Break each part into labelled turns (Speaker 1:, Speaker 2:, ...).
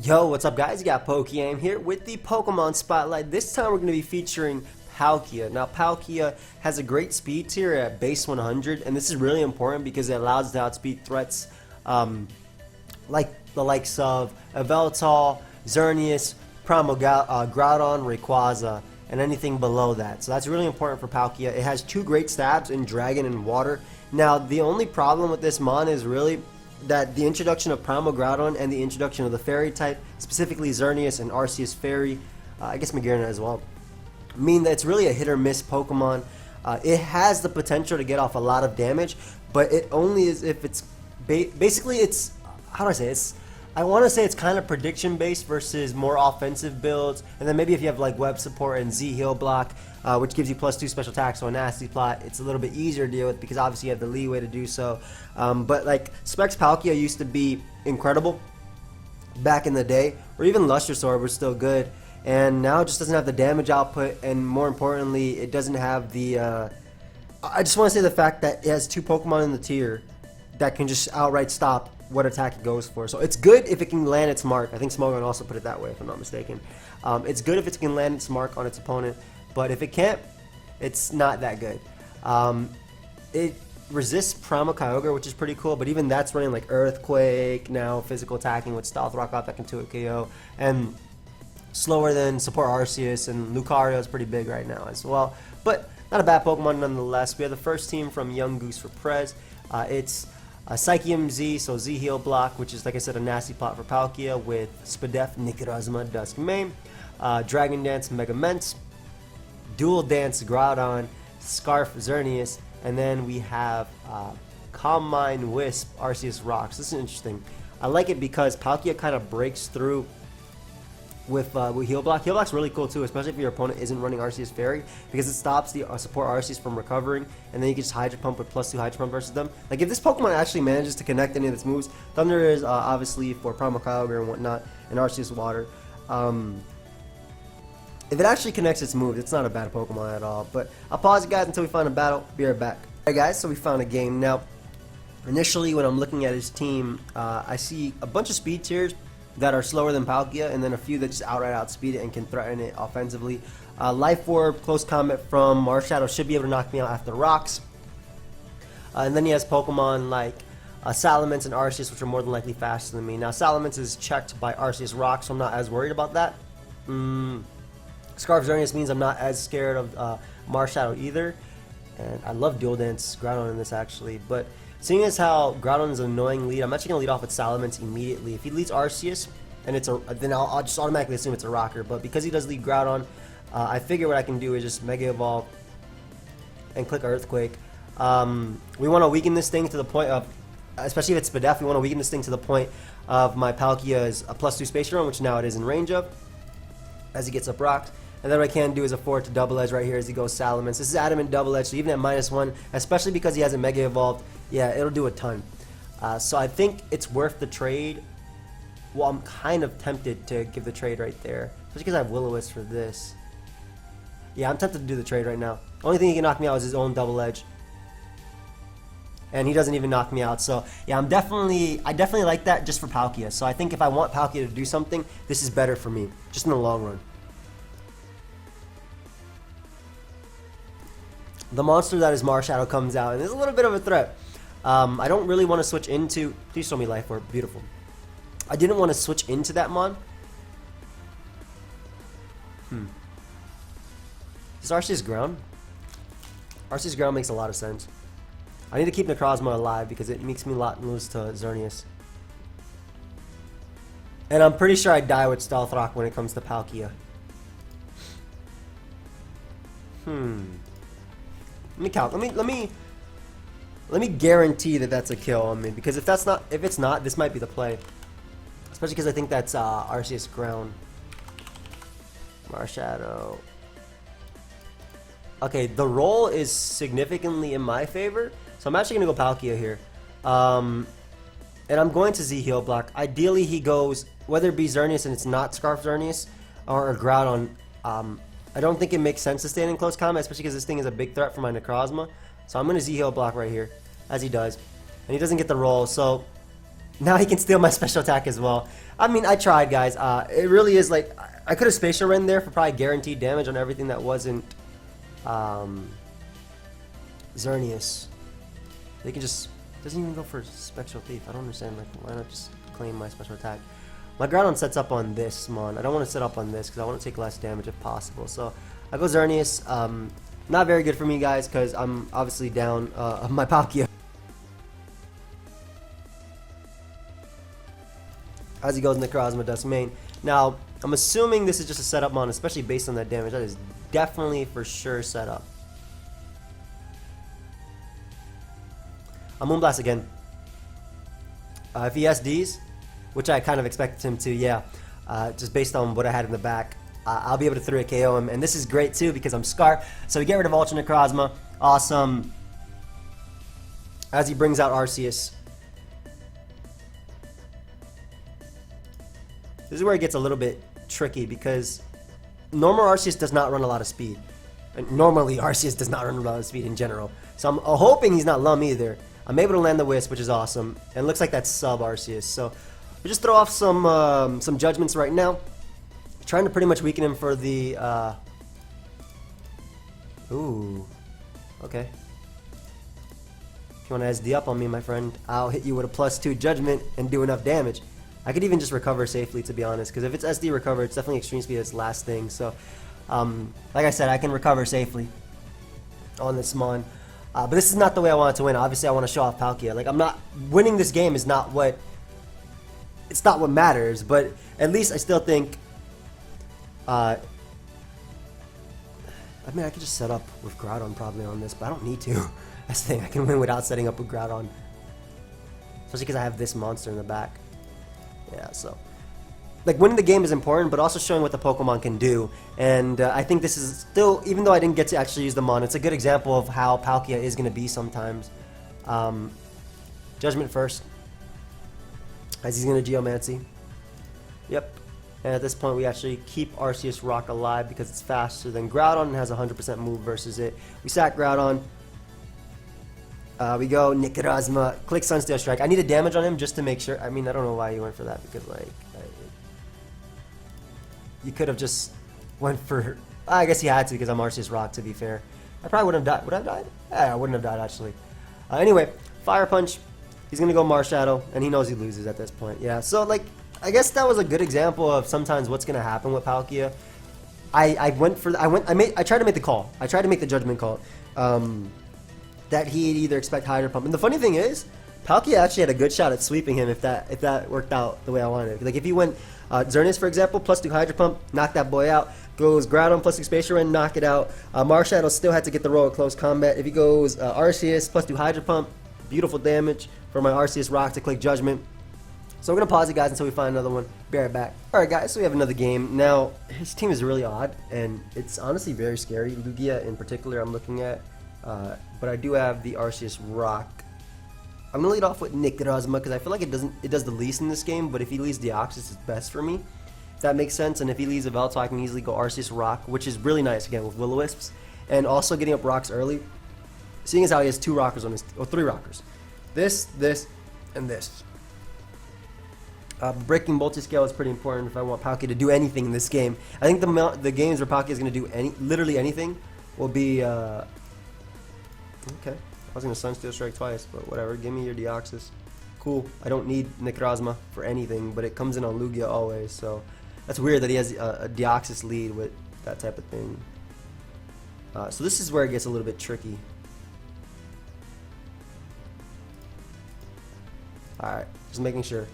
Speaker 1: Yo, what's up guys? You got PokeaimMD here with the Pokemon Spotlight. This time we're going to be featuring Palkia. Now Palkia has a great speed tier at base 100, and this is really important because it allows it to outspeed threats like the likes of Veltal, Xerneas, Groudon, Rayquaza, and anything below that. So that's really important for Palkia. It has two great stabs in Dragon and Water. Now the only problem with this mon is really that the introduction of Primal Groudon and the introduction of the Fairy type, specifically Xerneas and Arceus Fairy, I guess Magearna as well, mean that it's really a hit or miss Pokemon. It has the potential to get off a lot of damage, but it only is if it's basically it's, how do I say it? I want to say it's kind of prediction based versus more offensive builds, and then maybe if you have like web support and Z heal block, which gives you +2 special attacks, so a nasty plot, it's a little bit easier to deal with because obviously you have the leeway to do so. But like Specs Palkia used to be incredible back in the day, or even Lustrosaur was still good, and now it just doesn't have the damage output, and more importantly, it doesn't have the. I just want to say the fact that it has two Pokemon in the tier that can just outright stop what attack it goes for. So it's good if it can land its mark. I think Smogon also put it that way, if I'm not mistaken. It's good if it can land its mark on its opponent, but if it can't, it's not that good. It resists Primal Kyogre, which is pretty cool, but even that's running like Earthquake, now physical attacking with Stealth Rock off that can 2-hit KO, and slower than Support Arceus, and Lucario is pretty big right now as well. But not a bad Pokemon nonetheless. We have the first team from Young Goose for Prez. It's PokeaimMD, so Z heal block, which is like I said a nasty plot for Palkia with Spadef, Necrozma, Duskmane, Dragon Dance, Megamente, Dual Dance, Groudon, Scarf, Xerneas, and then we have Calm Mind, Wisp, Arceus Rocks. This is interesting. I like it because Palkia kind of breaks through with heal block. Heal block's really cool too, especially if your opponent isn't running Arceus Fairy, because it stops the support Arceus from recovering, and then you can just Hydro Pump with +2 Hydro Pump versus them. Like if this Pokemon actually manages to connect any of its moves, Thunder is obviously for Primal Kyogre and whatnot, and Arceus Water. If it actually connects its moves, it's not a bad Pokemon at all. But I'll pause it guys until we find a battle. Be right back. Alright guys, so we found a game. Now, initially when I'm looking at his team, I see a bunch of speed tiers that are slower than Palkia, and then a few that just outright outspeed it and can threaten it offensively. Life Orb, Close Combat from Marshadow should be able to knock me out after rocks. And then he has Pokemon like Salamence and Arceus, which are more than likely faster than me. Now Salamence is checked by Arceus Rock, so I'm not as worried about that. Scarf Xerneas means I'm not as scared of Marshadow either. And I love Dual Dance Groudon in this actually, but seeing as how Groudon is an annoying lead, I'm actually going to lead off with Salamence immediately. If he leads Arceus, and then I'll just automatically assume it's a rocker. But because he does lead Groudon, I figure what I can do is just Mega Evolve and click Earthquake. We want to weaken this thing to the point of, especially if it's Spadef, we want to weaken this thing to the point of my Palkia's a +2 Space Run, which now it is in range of, as he gets up rocks. And then what I can do is afford to double edge right here as he goes Salamence. This is adamant double edge, so even at -1, especially because he hasn't Mega Evolved, yeah, it'll do a ton. So I think it's worth the trade. Well, I'm kind of tempted to give the trade right there, especially because I have Will-O-Wisp for this. Yeah, I'm tempted to do the trade right now. Only thing he can knock me out is his own double edge, and he doesn't even knock me out. So yeah, I definitely like that just for Palkia. So I think if I want Palkia to do something, this is better for me, just in the long run. The monster that is Marshadow comes out, and it's a little bit of a threat. I don't really want to switch into. Please show me Life Orb. Beautiful. I didn't want to switch into that mon. Is Arceus Ground? Arceus Ground makes a lot of sense. I need to keep Necrozma alive because it makes me lose to Xerneas. And I'm pretty sure I die with Stealth Rock when it comes to Palkia. Let me guarantee that that's a kill on me, because if it's not, this might be the play. Especially because I think that's Arceus Ground. Marshadow. Okay, the roll is significantly in my favor, so I'm actually gonna go Palkia here. And I'm going to Z heal block. Ideally he goes, whether it be Xerneas and it's not Scarf Xerneas, or Groudon. I don't think it makes sense to stand in close combat, especially because this thing is a big threat for my Necrozma. So I'm going to Z heal block right here, as he does. And he doesn't get the roll, so Now he can steal my special attack as well. I mean, I tried, guys. It really is like, I could have Spatial Rend there for probably guaranteed damage on everything that wasn't Xerneas. They can just, doesn't even go for Spectral Thief. I don't understand, like, why not just claim my special attack? My Groudon sets up on this mon. I don't want to set up on this because I want to take less damage if possible. So I go Xerneas. Not very good for me, guys, because I'm obviously down my Palkia. As he goes Necrozma, Dust Main. Now, I'm assuming this is just a setup mon, especially based on that damage. That is definitely for sure set up. Moonblast again. If he SDs, which I kind of expected him to, yeah, just based on what I had in the back, I'll be able to 3 KO him. And this is great too because I'm Scar. So we get rid of Ultra Necrozma. Awesome. As he brings out Arceus. This is where it gets a little bit tricky because normal Arceus does not run a lot of speed. And normally Arceus does not run a lot of speed in general. So I'm hoping he's not Lum either. I'm able to land the Wisp, which is awesome. And it looks like that's sub Arceus. So we just throw off some judgments right now. Trying to pretty much weaken him for the ooh. Okay. If you want to SD up on me, my friend, I'll hit you with a +2 judgment and do enough damage. I could even just recover safely, to be honest, because if it's SD recover, it's definitely extreme speed that's last thing. So, like I said, I can recover safely on this mon. But this is not the way I wanted to win. Obviously, I want to show off Palkia. Like, I'm not winning this game is not what. It's not what matters. But at least I still think. I mean, I could just set up with Groudon probably on this, but I don't need to. That's the thing. I can win without setting up with Groudon, especially because I have this monster in the back. Yeah, so like winning the game is important, but also showing what the Pokemon can do. And I think this is still, even though I didn't get to actually use the mon, it's a good example of how Palkia is going to be sometimes. Judgment first, as he's going to Geomancy. Yep. And at this point, we actually keep Arceus Rock alive because it's faster than Groudon and has 100% move versus it. We sack Groudon. We go Necrozma, click Sunsteel Strike. I need a damage on him just to make sure. I mean, I don't know why you went for that because, like, you could have just went for. I guess you had to because I'm Arceus Rock, to be fair. I probably wouldn't have died. Would I have died? Yeah, I wouldn't have died, actually. Anyway, Fire Punch. He's going to go Marshadow, and he knows he loses at this point. Yeah, so, like, I guess that was a good example of sometimes what's going to happen with Palkia. I tried to make the call. I tried to make the judgment call. That he'd either expect Hydro Pump. And the funny thing is, Palkia actually had a good shot at sweeping him if that worked out the way I wanted. Like if he went Xerneas, for example, +2 Hydro Pump, knock that boy out. Goes Groudon +2 Spatial Rend, knock it out. Marshadow still had to get the roll at close combat. If he goes Arceus +2 Hydro Pump, beautiful damage for my Arceus Rock to click Judgment. So we're going to pause it, guys, until we find another one. Be right back. Alright, guys, so we have another game. Now, his team is really odd, and it's honestly very scary. Lugia in particular I'm looking at. But I do have the Arceus Rock. I'm going to lead off with Necrozma because I feel like it does the least in this game, but if he leads Deoxys, it's best for me. If that makes sense, and if he leads a Veltal, I can easily go Arceus Rock, which is really nice, again, with Will-O-Wisps. And also getting up rocks early. Seeing as how he has 2 rockers on his, or 3 rockers. This, and this. Breaking Multi-Scale is pretty important if I want Palkia to do anything in this game. I think the games where Palkia is going to do literally anything will be... okay, I was going to Sunsteel Strike twice, but whatever. Give me your Deoxys. Cool. I don't need Necrozma for anything, but it comes in on Lugia always, so... That's weird that he has a Deoxys lead with that type of thing. So this is where it gets a little bit tricky. Alright, just making sure.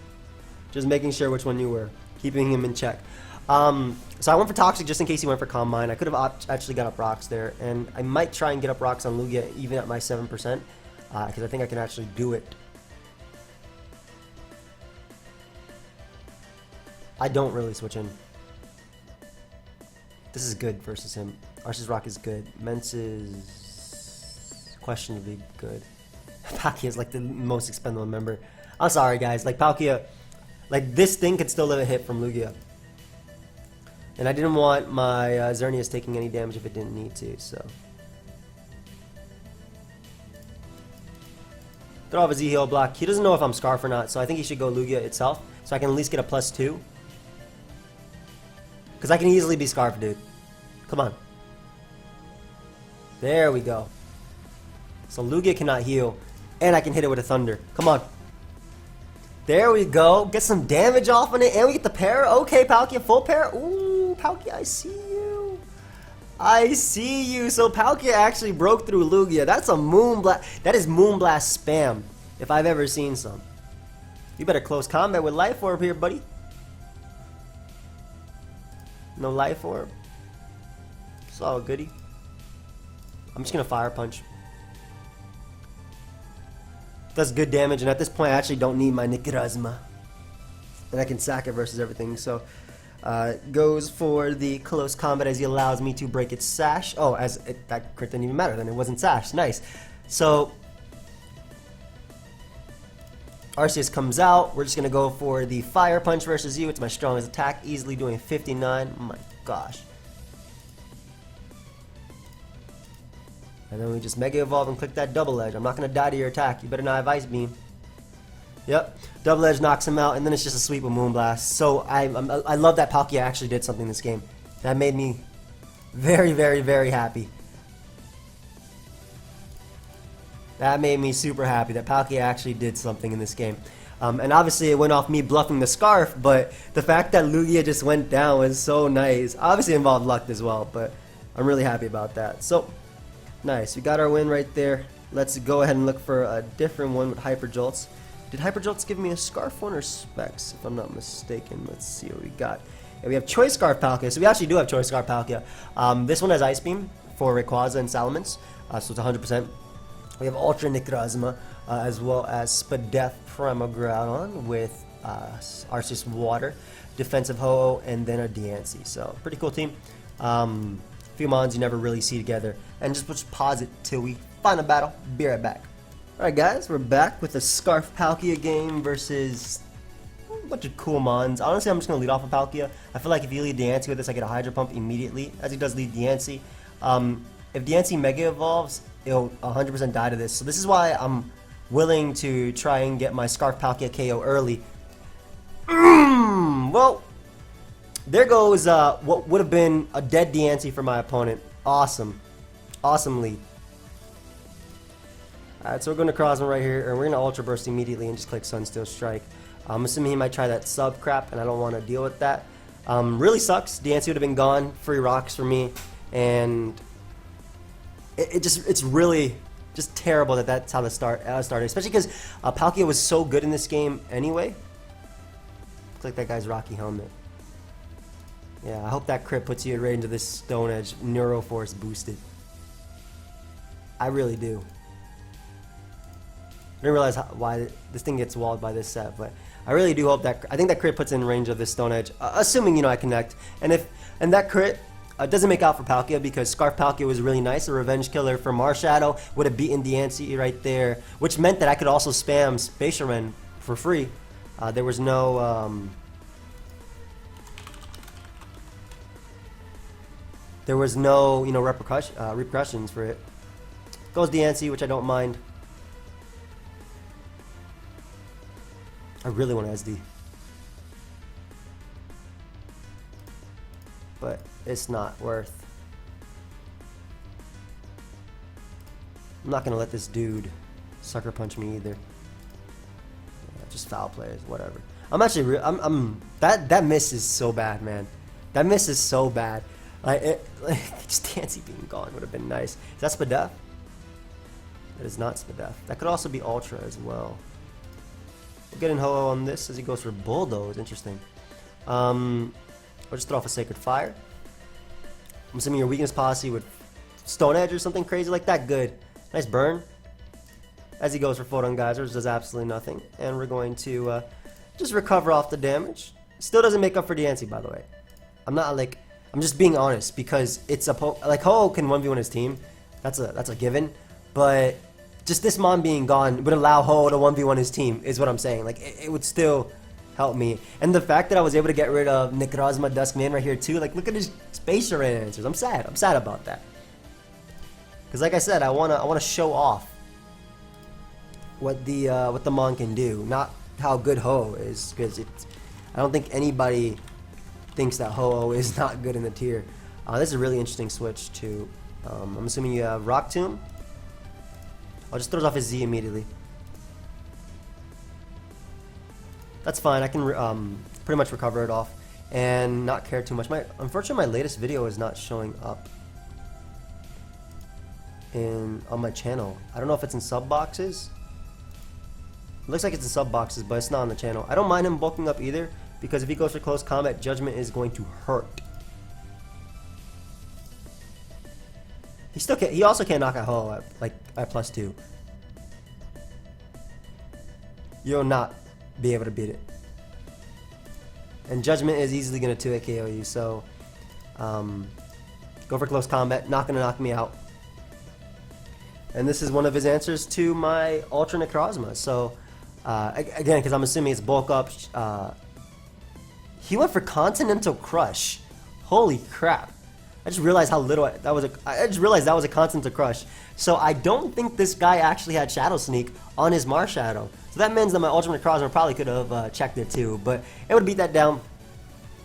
Speaker 1: Just making sure which one you were. Keeping him in check. So I went for Toxic just in case he went for Calm Mind. I could have actually got up rocks there. And I might try and get up rocks on Lugia even at my 7%. Because I think I can actually do it. I don't really switch in. This is good versus him. Arceus Rock is good. Mence is questionably good. Palkia is like the most expendable member. I'm sorry, guys. Like Palkia, like this thing could still live a hit from Lugia. And I didn't want my Xerneas taking any damage if it didn't need to, so. Throw off a Z-Heal block. He doesn't know if I'm Scarf or not, so I think he should go Lugia itself, so I can at least get a +2. Because I can easily be Scarf, dude. Come on. There we go. So Lugia cannot heal, and I can hit it with a Thunder. Come on. There we go. Get some damage off on it, and we get the pair. Okay, Palkia, full pair. Ooh, Palkia, I see you. I see you. So Palkia actually broke through Lugia. That's a Moonblast. That is Moonblast spam, if I've ever seen some. You better close combat with Life Orb here, buddy. No Life Orb. It's all goody. I'm just gonna Fire Punch. Does good damage, and at this point I actually don't need my Necrozma. And I can sack it versus everything, so goes for the close combat as he allows me to break its sash. Oh, that crit didn't even matter, then it wasn't sash. Nice. So Arceus comes out. We're just gonna go for the Fire Punch versus you. It's my strongest attack, easily doing 59. Oh my gosh. And then we just Mega Evolve and click that Double Edge. I'm not going to die to your attack. You better not have Ice Beam. Yep. Double Edge knocks him out, and then it's just a sweep of Moonblast. So I love that Palkia actually did something in this game. That made me very, very, very happy. That made me super happy that Palkia actually did something in this game. And obviously it went off me bluffing the Scarf, but the fact that Lugia just went down was so nice. Obviously it involved luck as well, but I'm really happy about that. So nice, we got our win right there. Let's go ahead and look for a different one with Hyper Jolts. Did Hyper Jolts give me a Scarf one or Specs, if I'm not mistaken? Let's see what we got. Yeah, we have Choice Scarf Palkia, so we actually do have Choice Scarf Palkia. This one has Ice Beam for Rayquaza and Salamence, so it's 100%. We have Ultra Necrozma, as well as Spadef Groudon with Arceus Water, Defensive Ho-Oh, and then a Diancie. So, pretty cool team. Few mons you never really see together, and just pause it till we find a battle. Be right back. Alright guys, we're back with a Scarf Palkia game versus a bunch of cool mons. Honestly, I'm just going to lead off with Palkia. I feel like if you lead Diancie with this, I get a Hydro Pump immediately, as he does lead Diancie. If Diancie Mega Evolves, it'll 100% die to this, so this is why I'm willing to try and get my Scarf Palkia KO early. Well, there goes what would have been a dead Diancie for my opponent. Awesome. Awesome lead. Alright, so we're going to cross him right here, and we're going to Ultra Burst immediately and just click Sunsteel Strike. I'm assuming he might try that sub crap, and I don't want to deal with that. Really sucks. Diancie would have been gone. Free rocks for me, and it's really just terrible that that's how the started, especially because Palkia was so good in this game anyway. Looks like that guy's Rocky Helmet. Yeah, I hope that crit puts you in range of this Stone Edge Neuroforce boosted. I really do. I didn't realize why this thing gets walled by this set, but I really do hope that I think that crit puts in range of this Stone Edge, assuming I connect. And that crit doesn't make out for Palkia because Scarf Palkia was really nice. A revenge killer for Marshadow would have beaten Diancie right there, which meant that I could also spam Space Ren for free. There was no repercussions for it. Goes Diancie, which I don't mind. I really want to SD, but it's not worth. I'm not gonna let this dude sucker punch me either. Yeah, just foul plays, whatever. I'm actually that miss is so bad, man. That miss is so bad. Just Diancie being gone would have been nice. Is that Spadef? That is not Spadef. That could also be Ultra as well. We'll get in Ho-Oh on this as he goes for Bulldoze. Interesting. We'll just throw off a Sacred Fire. I'm assuming your weakness policy with Stone Edge or something crazy like that. Good. Nice burn. As he goes for Photon Geysers, does absolutely nothing. And we're going to just recover off the damage. Still doesn't make up for Diancie, by the way. I'm just being honest because it's a Ho-Oh can 1v1 his team. That's a given. But just this Mon being gone would allow Ho-Oh to 1v1 his team, is what I'm saying. Like, it would still help me. And the fact that I was able to get rid of Necrozma Duskman right here too, like, look at his Space Ren answers. I'm sad. I'm sad about that. Because like I said, I wanna show off. what the Mon can do, not how good Ho is, because I don't think anybody thinks that Ho is not good in the tier. This is a really interesting switch to. I'm assuming you have Rock Tomb. I'll just throws off his Z immediately. That's fine. I can pretty much recover it off and not care too much. Unfortunately, my latest video is not showing up on my channel. I don't know if it's in sub boxes. It looks like it's in sub boxes, but it's not on the channel. I don't mind him bulking up either, because if he goes for close combat, Judgment is going to hurt. He also can't knock out Ho at +2. You'll not be able to beat it. And Judgment is easily going to 2-hit KO you, so go for close combat, not going to knock me out. And this is one of his answers to my Ultra Necrozma. So again, because I'm assuming it's bulk up, he went for Continental Crush. Holy crap. I just realized how little I just realized that was a Continental Crush. So I don't think this guy actually had Shadow Sneak on his Marshadow. So that means that my Ultimate Necrozma probably could have checked it too, but it would beat that down.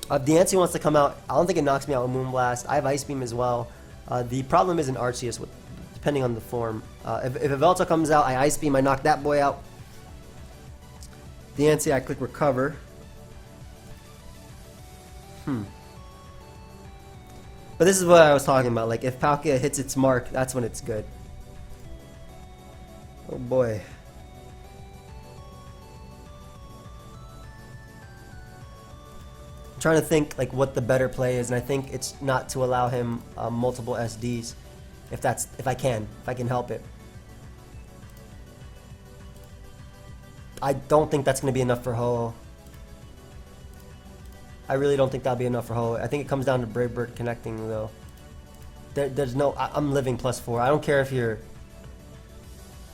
Speaker 1: Diancie wants to come out. I don't think it knocks me out with Moonblast. I have Ice Beam as well. The problem is in Arceus, depending on the form. If a Velta comes out, I Ice Beam, I knock that boy out. Diancie, I click Recover. But this is what I was talking about. Like, if Palkia hits its mark, that's when it's good. Oh boy. I'm trying to think like what the better play is, and I think it's not to allow him multiple SDs, if I can help it. I don't think that's going to be enough for Ho. I really don't think that'll be enough for Ho. I think it comes down to Brave Bird connecting though. There's no. I'm living +4. I don't care if you're.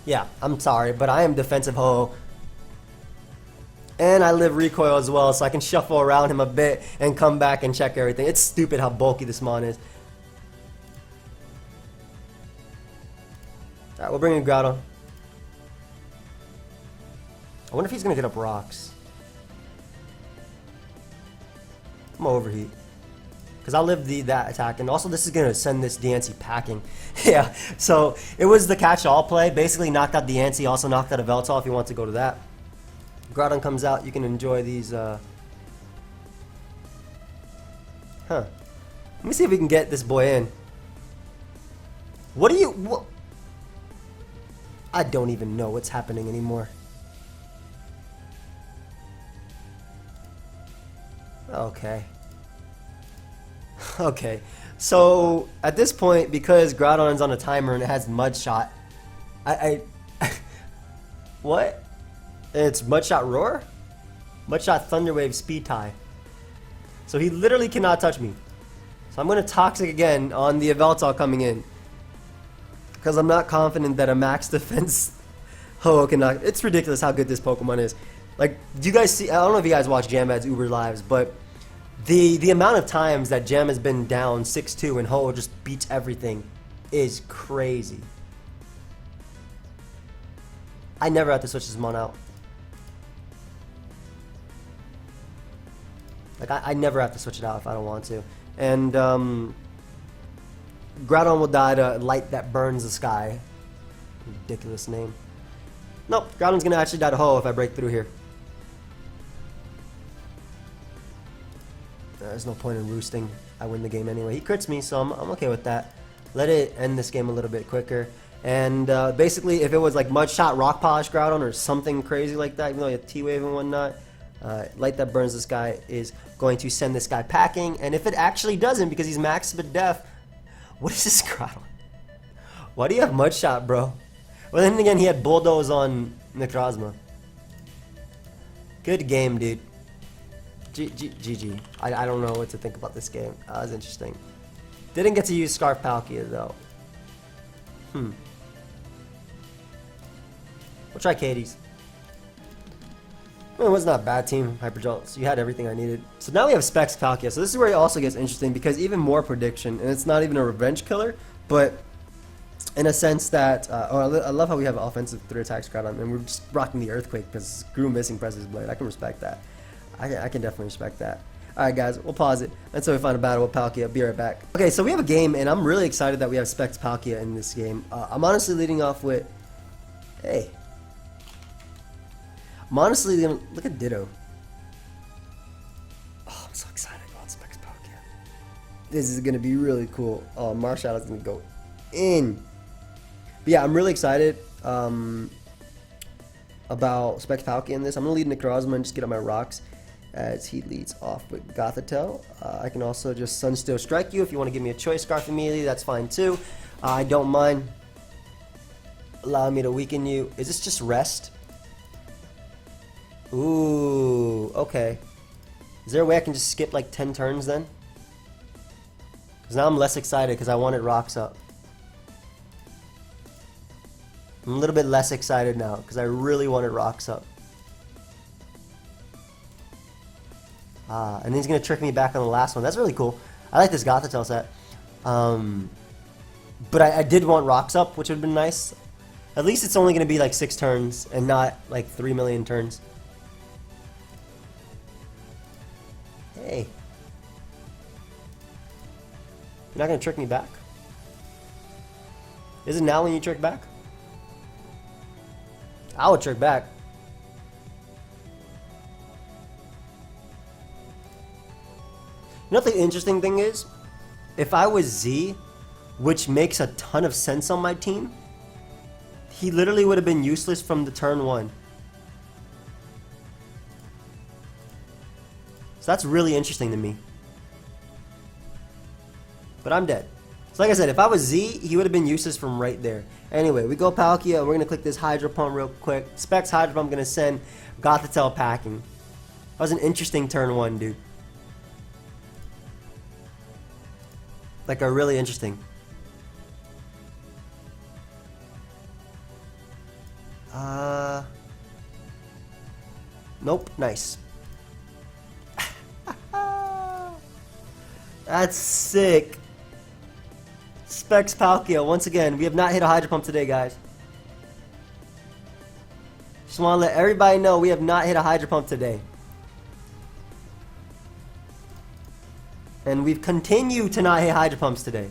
Speaker 1: Yeah, I'm sorry, but I am defensive Ho. And I live recoil as well, so I can shuffle around him a bit and come back and check everything. It's stupid how bulky this Mon is. Alright, we'll bring in Groudon. I wonder if he's gonna get up rocks. I'm gonna overheat. Because I'll live that attack, and also this is gonna send this Diancie packing. Yeah, so it was the catch-all play. Basically knocked out Diancie, also knocked out a Veltal if you want to go to that. Groudon comes out, you can enjoy these, Let me see if we can get this boy in. What? I don't even know what's happening anymore. Okay. Okay. So, at this point, because Groudon's on a timer and it has Mud Shot, what? It's Mud Shot Roar? Mud Shot Thunder Wave Speed Tie. So he literally cannot touch me. So I'm going to Toxic again on the Yveltal coming in. Because I'm not confident that a max defense Ho can knock. It's ridiculous how good this Pokemon is. Like, do you guys see? I don't know if you guys watch Jamad's Uber Lives, but the amount of times that Jam has been down 6-2 and Ho just beats everything is crazy. I never have to switch this Mon out. Like, I never have to switch it out if I don't want to. And Groudon will die to Light That Burns the Sky. Ridiculous name. Nope, Groudon's gonna actually die to Ho if I break through here. There's no point in roosting. I win the game anyway. He crits me, so I'm okay with that. Let it end this game a little bit quicker. And basically, if it was like Mud Shot Rock Polish Groudon or something crazy like that, even though you have T-Wave and whatnot, Light That Burns this guy is going to send this guy packing. And if it actually doesn't, because he's max but def, what is this Groudon? Why do you have Mud Shot, bro? Well, then again, he had Bulldoze on Necrozma. Good game, dude. GG. I don't know what to think about this game. That was interesting. Didn't get to use Scarf Palkia, though. We'll try Katie's. Well, it was not a bad team, Hypergel. So you had everything I needed. So now we have Specs Palkia. So this is where it also gets interesting, because even more prediction, and it's not even a revenge killer, but in a sense that, I love how we have offensive 3 attacks Groudon, and we're just rocking the Earthquake because Grew missing presses Blade. I can respect that. I can definitely respect that. Alright guys, we'll pause it until we find a battle with Palkia. Be right back. Okay, so we have a game, and I'm really excited that we have Specs Palkia in this game. I'm honestly leading off with... Hey. I'm honestly gonna... Look at Ditto. Oh, I'm so excited about Specs Palkia. This is gonna be really cool. Oh, Marshall's gonna go in. But yeah, I'm really excited about Specs Palkia in this. I'm gonna lead Necrozma and just get on my rocks as he leads off with Gothitelle. I can also just Sunsteel Strike you if you want to give me a choice scarf immediately. That's fine too. I don't mind. Allow me to weaken you. Is this just rest? Ooh, okay. Is there a way I can just skip like 10 turns then? Because now I'm less excited because I wanted rocks up. I'm a little bit less excited now because I really wanted rocks up. And he's going to trick me back on the last one. That's really cool. I like this Gothitelle set. But I did want rocks up, which would have been nice. At least it's only going to be like 6 turns and not like 3 million turns. Hey. You're not going to trick me back? Is it now when you trick back? I would trick back. You know what the interesting thing is? If I was Z, which makes a ton of sense on my team, he literally would have been useless from the turn 1. So that's really interesting to me. But I'm dead. So like I said, if I was Z, he would have been useless from right there. Anyway, we go Palkia. We're going to click this Hydro Pump real quick. Specs Hydro Pump, I'm going to send Gothitelle packing. That was an interesting turn 1, dude. Like a really interesting. Nope, nice. That's sick. Specs Palkia, once again, we have not hit a Hydro Pump today, guys. Just want to let everybody know we have not hit a Hydro Pump today. And we've continued to not hit Hydro Pumps today.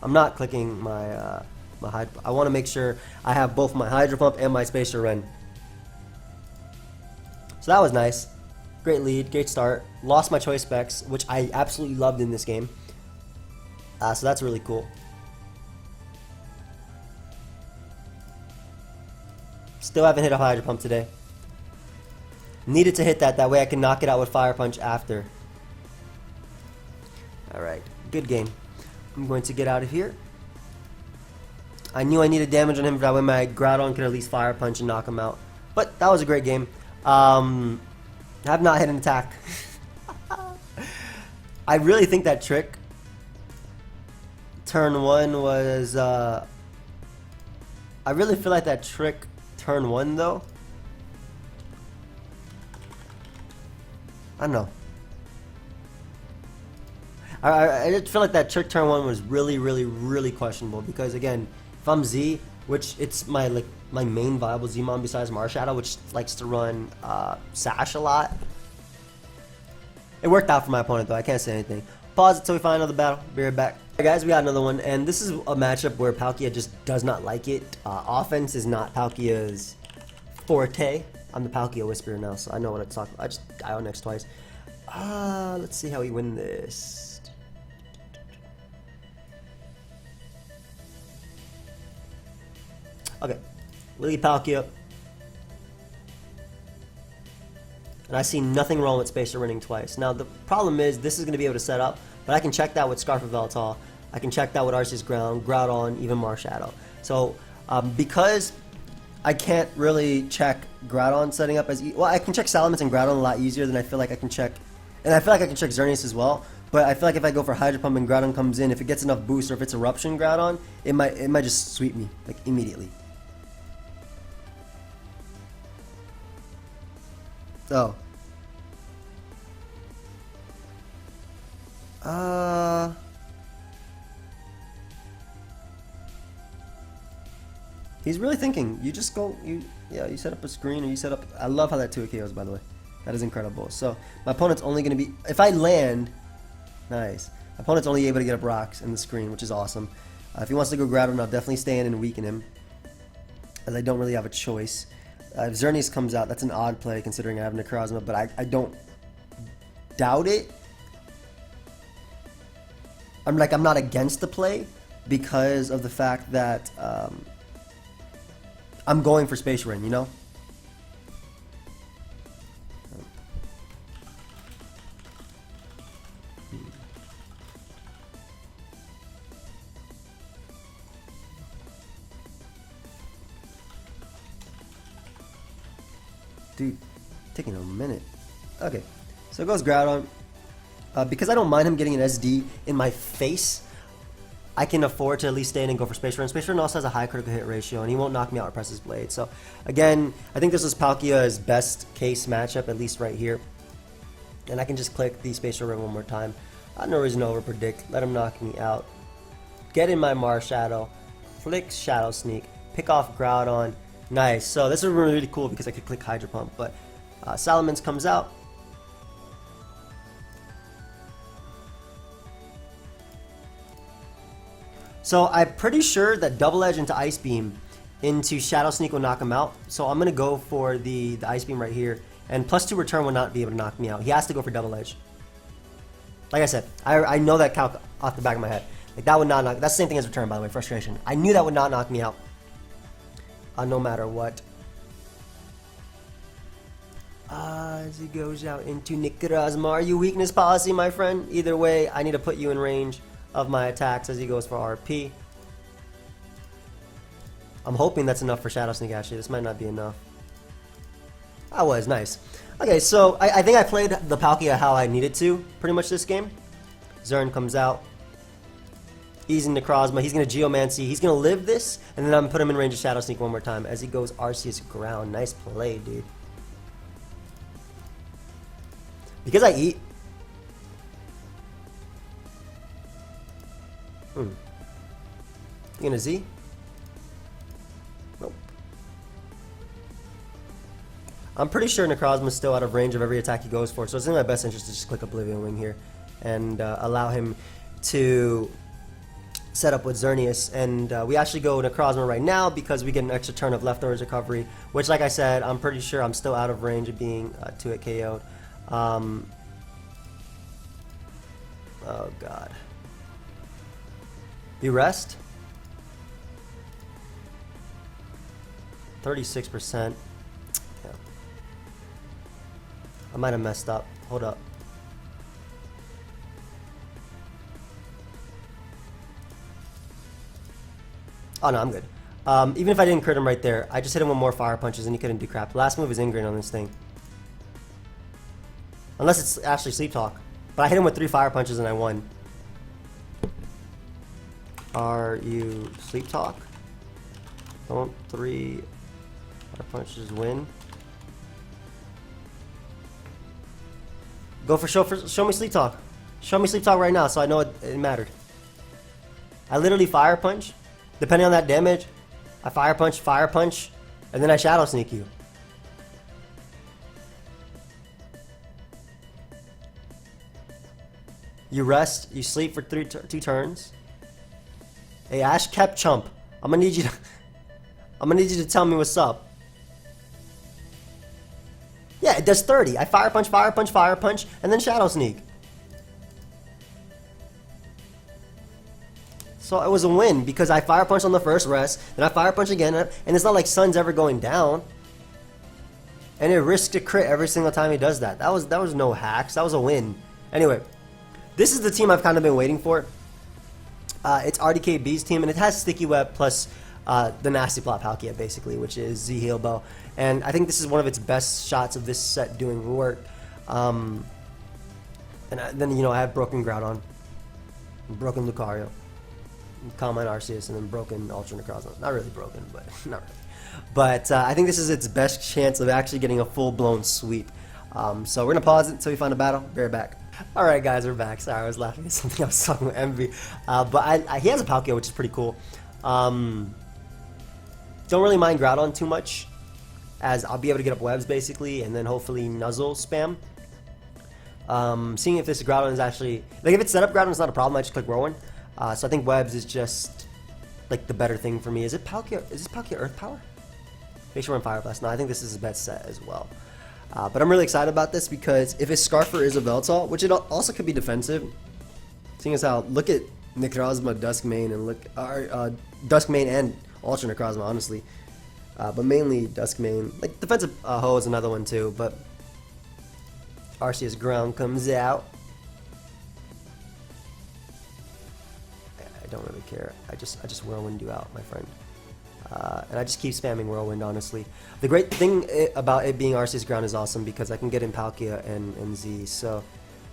Speaker 1: I'm not clicking my my Hydro. I want to make sure I have both my Hydro Pump and my Spacer Ren. So that was nice. Great lead, great start. Lost my choice specs, which I absolutely loved in this game. So that's really cool. Still haven't hit a Hydro Pump today. Needed to hit that way I can knock it out with Fire Punch after. Alright, good game. I'm going to get out of here. I knew I needed damage on him, that way my Groudon could at least Fire Punch and knock him out. But that was a great game. I have not hit an attack. I really think that trick turn 1 was I really feel like that trick turn 1 though. I don't know. I just feel like that trick turn 1 was really questionable because again, if I'm Z, which it's my main viable Zmon besides Marshadow, which likes to run Sash a lot. It worked out for my opponent though, I can't say anything. Pause it till we find another battle. Be right back. Alright guys, we got another one, and this is a matchup where Palkia just does not like it. Offense is not Palkia's forte. I'm the Palkia Whisperer now, so I know what to talk about. I just dial next twice. Let's see how we win this. Okay, Lily Palkia. And I see nothing wrong with Spacer running twice. Now the problem is this is going to be able to set up, but I can check that with Scarf of Veltal. I can check that with Arceus Ground, Groudon, even Marshadow. So because I can't really check Groudon setting up as well, I can check Salamence and Groudon a lot easier than I feel like I can check, and I feel like I can check Xerneas as well. But I feel like if I go for Hydro Pump and Groudon comes in, if it gets enough boost or if it's Eruption Groudon, it might just sweep me like immediately. Oh. He's really thinking. You just go, you set up a screen, or you set up. I love how that 2 KOs, by the way. That is incredible. So my opponent's only going to be, if I land, nice. My opponent's only able to get up rocks in the screen, which is awesome. If he wants to go Groudon, I'll definitely stay in and weaken him, as I don't really have a choice. If Xerneas comes out, that's an odd play considering I have Necrozma, but I don't doubt it. I'm not against the play because of the fact that I'm going for Space Rain, you know? Dude, taking a minute. Okay, so it goes Groudon. Because I don't mind him getting an SD in my face, I can afford to at least stay in and go for Space Run. Space Run also has a high critical hit ratio, and he won't knock me out or press his blade. So, again, I think this is Palkia's best case matchup, at least right here. And I can just click the Space Run one more time. I have no reason to overpredict. Let him knock me out. Get in my Marshadow. Flick Shadow Sneak. Pick off Groudon. Nice. So this is really, really cool because I could click Hydro Pump. But Salamence comes out. So I'm pretty sure that Double Edge into Ice Beam into Shadow Sneak will knock him out. So I'm going to go for the Ice Beam right here. And +2 return will not be able to knock me out. He has to go for Double Edge. Like I said, I know that calc off the back of my head. Like that would not knock. That's the same thing as return, by the way. Frustration. I knew that would not knock me out. No matter what. As he goes out into Necrozma. Are you weakness policy, my friend? Either way, I need to put you in range of my attacks as he goes for RP. I'm hoping that's enough for Shadow Sneak, actually. This might not be enough. I was. Nice. Okay, so I think I played the Palkia how I needed to, pretty much this game. Zern comes out. Easy Necrozma. He's going to Geomancy. He's going to live this, and then I'm going to put him in range of Shadow Sneak one more time as he goes Arceus Ground. Nice play, dude. Because I eat... You gonna Z? Nope. I'm pretty sure Necrozma's still out of range of every attack he goes for, so it's in my best interest to just click Oblivion Wing here and allow him to set up with Xerneas. And we actually go Necrozma right now because we get an extra turn of Leftovers Recovery, which, like I said, I'm pretty sure I'm still out of range of being 2-hit KO'd. Oh, God. You rest? 36%. Yeah. I might have messed up. Hold up. Oh no, I'm good. Even if I didn't crit him right there, I just hit him with more Fire Punches and he couldn't do crap. Last move is Ingrain on this thing. Unless it's actually Sleep Talk. But I hit him with 3 Fire Punches and I won. Are you Sleep Talk? Don't 3 Fire Punches win? Go for show me Sleep Talk. Show me Sleep Talk right now so I know it mattered. I literally Fire Punch. Depending on that damage, I Fire Punch, and then I Shadow Sneak you. You rest, you sleep for 2 turns. Hey, Ash kept chump. I'm gonna need you to tell me what's up. Yeah, it does 30. I Fire Punch, and then Shadow Sneak. So it was a win because I Fire Punch on the first rest, then I Fire Punch again, and it's not like Sun's ever going down. And it risks a crit every single time he does that. That was no hacks. That was a win. Anyway, this is the team I've kind of been waiting for. It's RDKB's team, and it has Sticky Web plus the Nasty Plot Palkia, basically, which is Z Heal Bow. And I think this is one of its best shots of this set doing work. And then, you know, I have Broken Groudon, Broken Lucario, Common Arceus, and then Broken Ultra Necrozma. Not really broken, but not really. But I think this is its best chance of actually getting a full-blown sweep. So we're going to pause it until we find a battle. Be right back. Alright guys, we're back. Sorry, I was laughing at something I was talking with Envy. But he has a Palkia, which is pretty cool. Don't really mind Groudon too much, as I'll be able to get up webs basically, and then hopefully Nuzzle spam. Seeing if this Groudon is actually, like if it's set up Groudon, it's not a problem, I just click Whirlwind. So I think webs is just like the better thing for me. Is it Palkia, is this Palkia Earth Power? Make sure I'm Fire Blast. No, I think this is his best set as well. But I'm really excited about this because if his Scarfer is a Veltal, which it also could be defensive, seeing as how, look at Necrozma, Duskmane, and look, Duskmane and Ultra Necrozma, honestly. But mainly Duskmane. Like, defensive Ho is another one too, but Arceus Ground comes out. I don't really care. I just Whirlwind you out, my friend. And I just keep spamming Whirlwind, honestly. The great thing about it being Arceus Ground is awesome because I can get in Palkia and Z. So,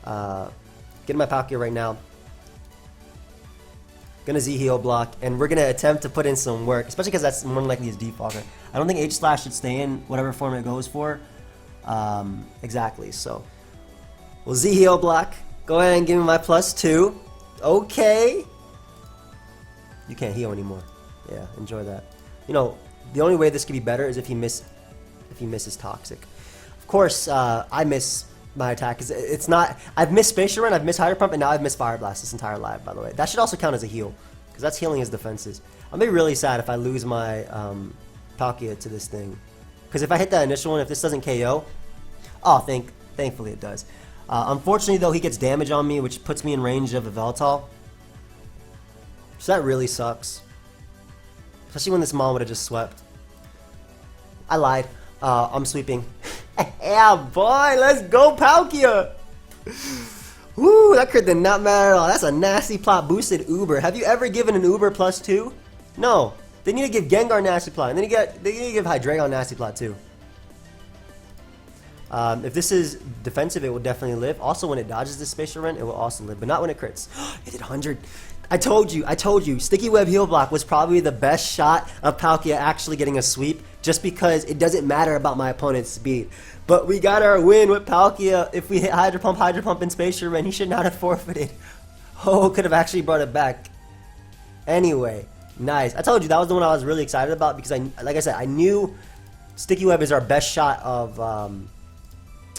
Speaker 1: getting my Palkia right now. Gonna Z heal block, and we're gonna attempt to put in some work, especially because that's more than likely his Defogger. I don't think Aegislash should stay in whatever form it goes for. Exactly, so we'll Z heal block. Go ahead and give me my +2. Okay. You can't heal anymore. Yeah, enjoy that. You know, the only way this could be better is if he misses Toxic. Of course, I miss my attack. It's not. I've missed Spatial Run, I've missed Hydro Pump, and now I've missed Fire Blast this entire live. By the way, that should also count as a heal because that's healing his defenses. I'm gonna be really sad if I lose my Palkia to this thing, because if I hit that initial one, if this doesn't KO, oh, thankfully it does. Unfortunately, though, he gets damage on me, which puts me in range of a Veltal. So that really sucks. Especially when this Mon would have just swept. I lied. I'm sweeping. Yeah, boy, let's go Palkia! Woo, that crit did not matter at all. That's a nasty plot boosted Uber. Have you ever given an Uber +2? No. They need to give Gengar nasty plot, and then they need to give Hydreigon nasty plot too. If this is defensive, it will definitely live. Also, when it dodges this Spatial Run, it will also live, but not when it crits. It did 100. I told you, Sticky Web Heal Block was probably the best shot of Palkia actually getting a sweep, just because it doesn't matter about my opponent's speed. But we got our win with Palkia. If we hit Hydro Pump, and Spatial Run, he should not have forfeited. Oh, could have actually brought it back. Anyway, nice. I told you, that was the one I was really excited about, because like I said, I knew Sticky Web is our best shot of...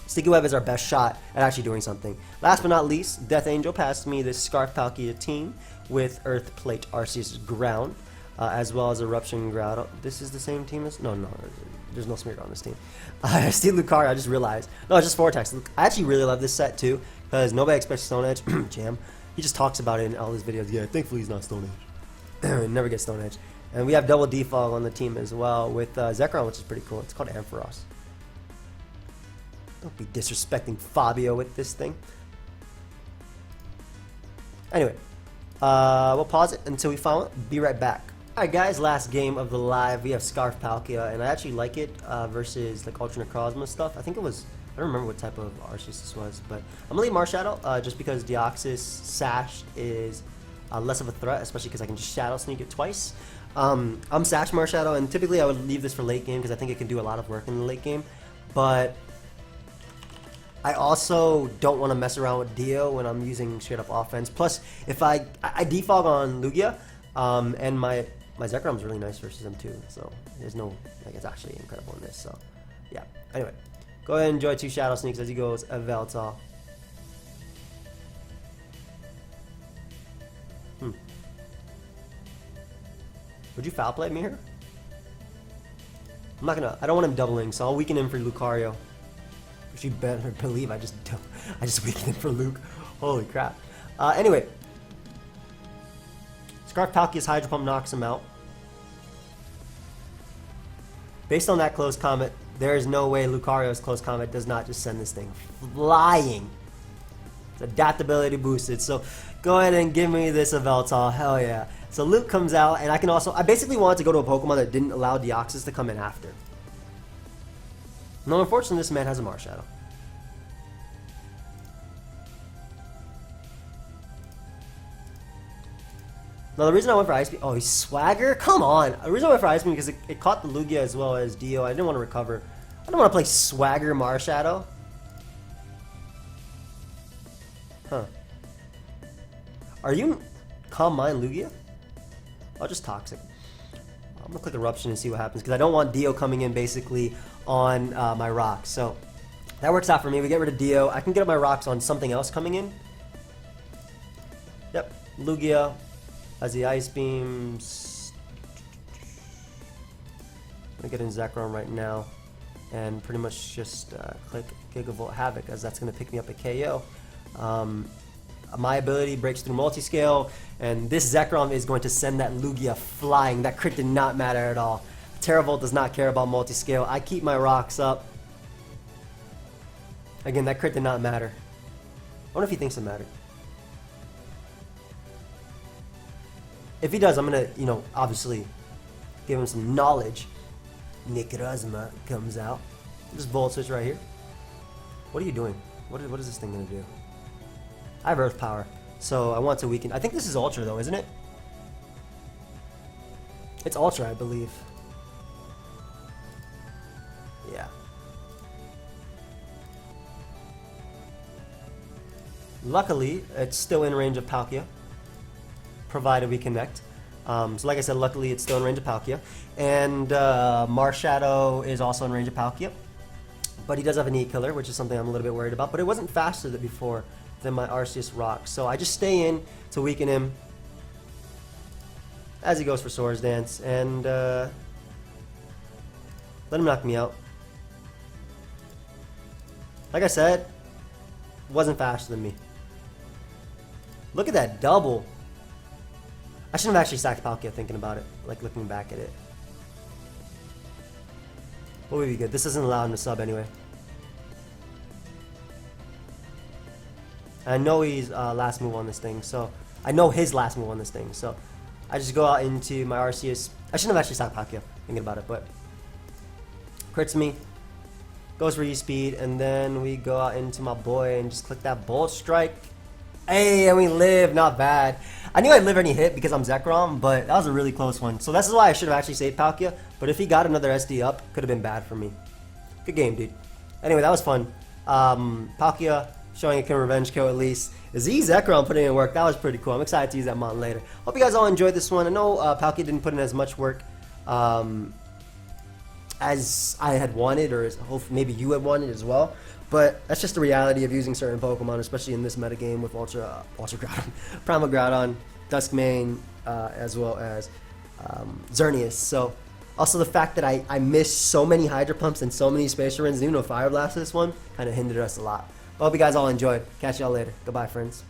Speaker 1: Sticky Web is our best shot at actually doing something. Last but not least, Death Angel passed me this Scarf Palkia team with Earth Plate Arceus Ground, as well as Eruption Ground. This is the same team as... No, there's no Smeared on this team. Steve Lucario, I just realized. No, it's just Vortex. I actually really love this set too, because nobody expects Stone Edge. Jam. He just talks about it in all his videos. Yeah, thankfully he's not Stone Edge. Never gets Stone Edge. And we have double defog on the team as well with Zekrom, which is pretty cool. It's called Ampharos. Don't be disrespecting Fabio with this thing. Anyway, we'll pause it until we find it. Be right back. Alright guys, last game of the live. We have Scarf Palkia, and I actually like it versus like Ultra Necrozma stuff. I think it was, I don't remember what type of Arceus this was, but I'm gonna leave Marshadow just because Deoxys Sash is less of a threat, especially because I can just Shadow Sneak it twice. I'm Sash Marshadow, and typically I would leave this for late game because I think it can do a lot of work in the late game, but I also don't want to mess around with Dio when I'm using straight up offense. Plus, if I defog on Lugia, and my Zekrom's really nice versus him too. So there's no, like, it's actually incredible in this. So yeah. Anyway, go ahead and enjoy 2 Shadow Sneaks as he goes a Veltal. Would you foul play me here? I'm not gonna. I don't want him doubling, so I'll weaken him for Lucario. Which you better believe I just weakened him for Luke. Holy crap. Anyway. Scarf Palkia's Hydro Pump knocks him out. Based on that close comment, there is no way Lucario's close comment does not just send this thing flying. It's adaptability boosted. So go ahead and give me this Veltal. Hell yeah. So Luke comes out, and I can also... I basically wanted to go to a Pokemon that didn't allow Deoxys to come in after. No, unfortunately, this man has a Marshadow. Now, the reason I went for Ice Beam... Oh, he's Swagger? Come on! The reason I went for Ice Beam because it caught the Lugia as well as Dio. I didn't want to recover. I don't want to play Swagger Marshadow. Are you Calm Mind Lugia? Oh, just Toxic. I'm gonna click Eruption and see what happens because I don't want Dio coming in basically on my rocks. So that works out for me. We get rid of Dio. I can get up my rocks on something else coming in. Yep, Lugia has the Ice Beams. I'm gonna get in Zekrom right now and pretty much just click Gigavolt Havoc as that's gonna pick me up a KO. My ability breaks through multi-scale, and this Zekrom is going to send that Lugia flying. That crit did not matter at all. Terravolt does not care about multi-scale. I keep my rocks up. Again, that crit did not matter. I wonder if he thinks it mattered. If he does, I'm gonna, you know, obviously give him some knowledge. Necrozma comes out. Just Volt Switch right here. What are you doing? What is this thing gonna do? I have Earth Power, so I want to weaken. I think this is Ultra though, isn't it? It's Ultra, I believe. Yeah. Luckily, it's still in range of Palkia, provided we connect. So like I said, luckily it's still in range of Palkia. And Marshadow is also in range of Palkia. But he does have an E-Killer, which is something I'm a little bit worried about. But it wasn't faster than before than my Arceus Rock. So I just stay in to weaken him as he goes for Swords Dance. And let him knock me out. Like I said, wasn't faster than me. Look at that double. I shouldn't have actually sacked Palkia thinking about it, like looking back at it. What would be good? This doesn't allow him to sub anyway. I know he's last move on this thing, so I know his last move on this thing, so I just go out into my Arceus. I shouldn't have actually sacked Palkia thinking about it, but crits me, goes for E-Speed, and then we go out into my boy and just click that Bolt Strike. Hey, and we live, not bad. I knew I'd live any hit because I'm Zekrom, but that was a really close one. So this is why I should have actually saved Palkia, but if he got another SD up, could have been bad for me. Good game, dude. Anyway, that was fun. Palkia showing a revenge kill at least. Z Zekrom putting in work, that was pretty cool. I'm excited to use that mod later. Hope you guys all enjoyed this one. I know Palkia didn't put in as much work as I had wanted, or as maybe you had wanted as well. But that's just the reality of using certain Pokemon, especially in this metagame with Ultra Groudon, Primal Groudon, Duskmane, as well as Xerneas. So, also the fact that I missed so many Hydro Pumps and so many Spacer Runs, and even though Fire Blast this one, kind of hindered us a lot. But I hope you guys all enjoyed. Catch y'all later. Goodbye, friends.